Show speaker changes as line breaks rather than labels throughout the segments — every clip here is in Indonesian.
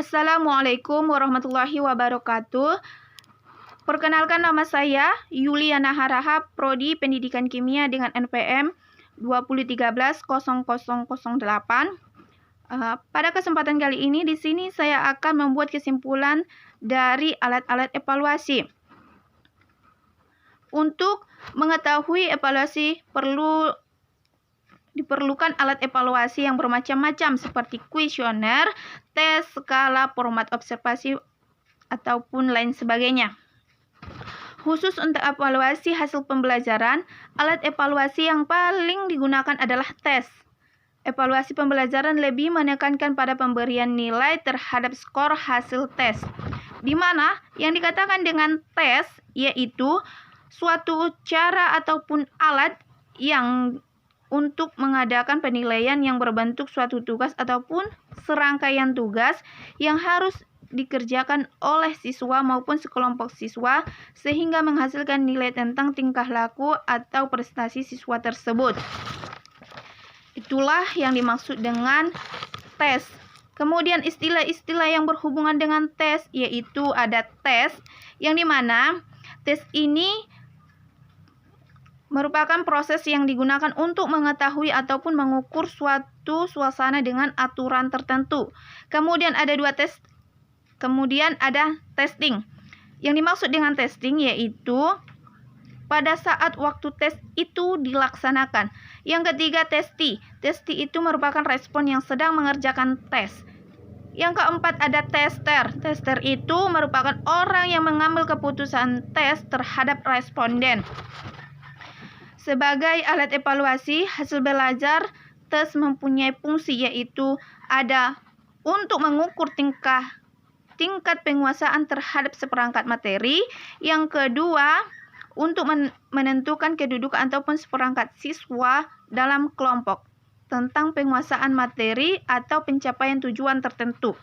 Assalamualaikum warahmatullahi wabarakatuh. Perkenalkan, nama saya Yuliana Harahap, Prodi Pendidikan Kimia dengan NPM 2013-0008. Pada kesempatan kali ini di sini saya akan membuat kesimpulan dari alat-alat evaluasi. Untuk mengetahui evaluasi diperlukan alat evaluasi yang bermacam-macam seperti kuesioner, tes, skala, format observasi, ataupun lain sebagainya. Khusus untuk evaluasi hasil pembelajaran, alat evaluasi yang paling digunakan adalah tes. Evaluasi pembelajaran lebih menekankan pada pemberian nilai terhadap skor hasil tes, di mana yang dikatakan dengan tes yaitu suatu cara ataupun alat yang untuk mengadakan penilaian yang berbentuk suatu tugas ataupun serangkaian tugas yang harus dikerjakan oleh siswa maupun sekelompok siswa sehingga menghasilkan nilai tentang tingkah laku atau prestasi siswa tersebut. Itulah yang dimaksud dengan tes. Kemudian istilah-istilah yang berhubungan dengan tes yaitu ada tes yang dimana tes ini merupakan proses yang digunakan untuk mengetahui ataupun mengukur suatu suasana dengan aturan tertentu. Kemudian ada testing. Yang dimaksud dengan testing yaitu pada saat waktu tes itu dilaksanakan. Yang ketiga, testi. Testi itu merupakan respon yang sedang mengerjakan tes. Yang keempat ada tester. Tester itu merupakan orang yang mengambil keputusan tes terhadap responden. Sebagai alat evaluasi hasil belajar, tes mempunyai fungsi yaitu ada untuk mengukur tingkat penguasaan terhadap seperangkat materi. Yang kedua, untuk menentukan kedudukan ataupun seperangkat siswa dalam kelompok tentang penguasaan materi atau pencapaian tujuan tertentu.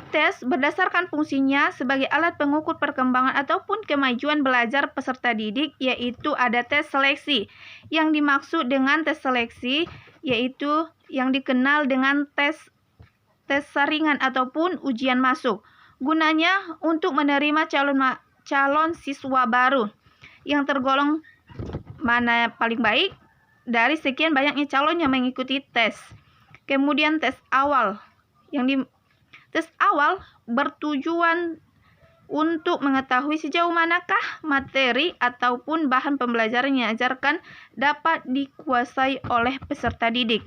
Tes berdasarkan fungsinya sebagai alat pengukur perkembangan ataupun kemajuan belajar peserta didik yaitu ada tes seleksi. Yang dimaksud dengan tes seleksi yaitu yang dikenal dengan tes saringan ataupun ujian masuk. Gunanya untuk menerima calon siswa baru yang tergolong mana paling baik dari sekian banyaknya calon yang mengikuti tes. Kemudian tes awal. Tes awal bertujuan untuk mengetahui sejauh manakah materi ataupun bahan pembelajaran yang diajarkan dapat dikuasai oleh peserta didik.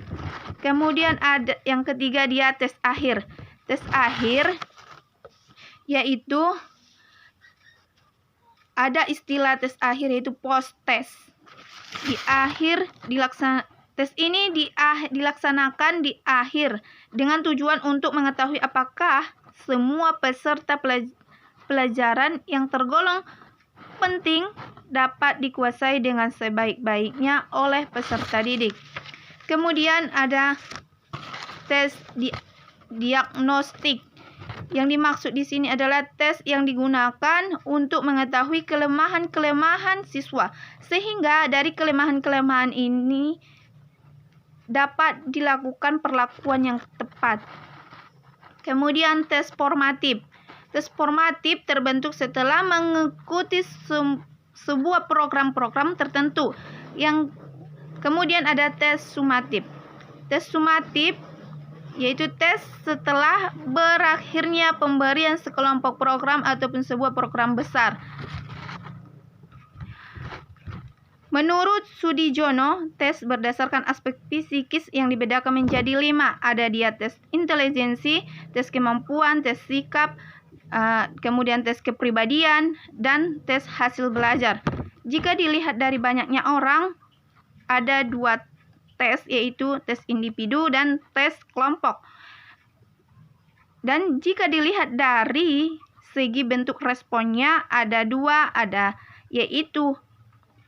Kemudian ada yang ketiga dia tes akhir. Tes akhir yaitu ada istilah tes akhir yaitu post test. Tes ini dilaksanakan di akhir dengan tujuan untuk mengetahui apakah semua peserta pelajaran yang tergolong penting dapat dikuasai dengan sebaik-baiknya oleh peserta didik. Kemudian ada tes diagnostik. Yang dimaksud di sini adalah tes yang digunakan untuk mengetahui kelemahan-kelemahan siswa sehingga dari kelemahan-kelemahan ini dapat dilakukan perlakuan yang tepat. Kemudian tes formatif. Tes formatif terbentuk setelah mengikuti sebuah program-program tertentu. Kemudian ada tes sumatif. Tes sumatif yaitu tes setelah berakhirnya pemberian sekelompok program ataupun sebuah program besar. Menurut Sudijono, tes berdasarkan aspek psikis yang dibedakan menjadi 5. Ada dia tes intelijensi, tes kemampuan, tes sikap, kemudian tes kepribadian, dan tes hasil belajar. Jika dilihat dari banyaknya orang, ada 2 tes yaitu tes individu dan tes kelompok. Dan jika dilihat dari segi bentuk responnya ada 2, yaitu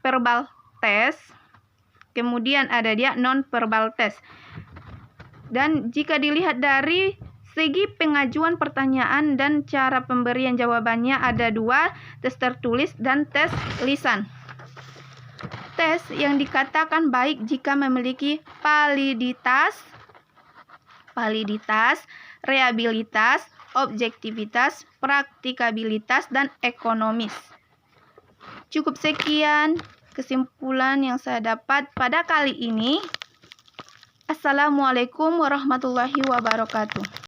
verbal test, kemudian ada dia non-verbal test. Dan jika dilihat dari segi pengajuan pertanyaan dan cara pemberian jawabannya ada 2, tes tertulis dan tes lisan. Tes yang dikatakan baik jika memiliki validitas, reliabilitas, objektivitas, praktikabilitas, dan ekonomis. Cukup sekian kesimpulan yang saya dapat pada kali ini. Assalamualaikum warahmatullahi wabarakatuh.